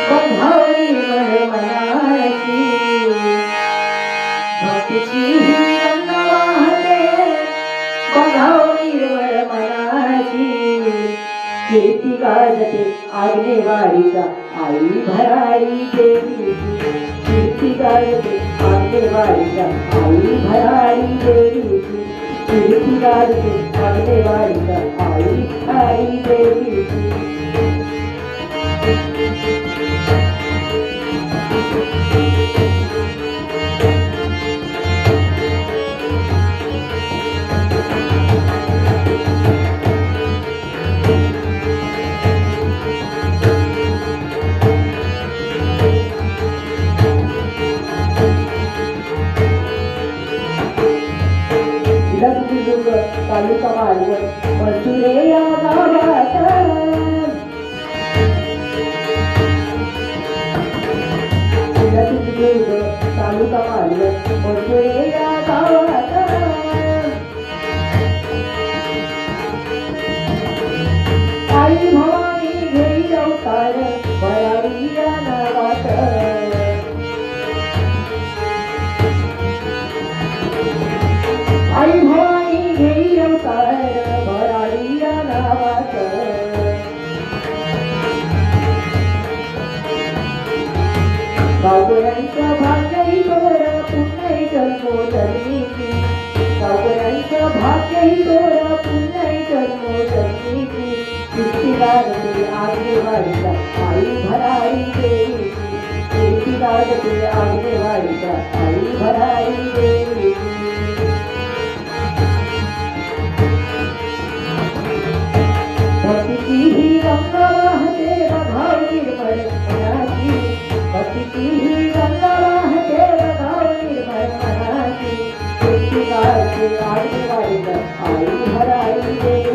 बंधावली मनाची भक्तीची ही रंग वाहते बंधावली मनाची कीर्ती गाजते आग्नेवाडीच्या आई भराडी देवीची कीर्ती गाजते आग्नेवाडीच्या आई भराडी देवीची कीर्ती गाजते आग्नेवाडीच्या आई भराडी देवीची तालुका मालवण मजुरे या गावात तालुका मालवण मजुरे या गावात आई भवानी घेई अवतार भराडी या नावात आई भवानी घेई अवतार भराडी या नावात गावकऱ्यांचं भाग्यही तोर पुण्यही जन्मोजन्मीची गावकऱ्यांचं भाग्यही तोर पुण्यही जन्मोजन्मीची कीर्ती गाजते आग्नेवाडीच्या आई भराडी देवीची कीर्ती गाजते आग्नेवाडीच्या आई भराडी देवीची भक्तीची ही रंग वाहते बघाव निर्मळ मनाची भक्तीची ही रंग वाहते बघाव निर्मळ मनाची कीर्ती गाजते आग्नेवाडीच्या आई भराडी देवीची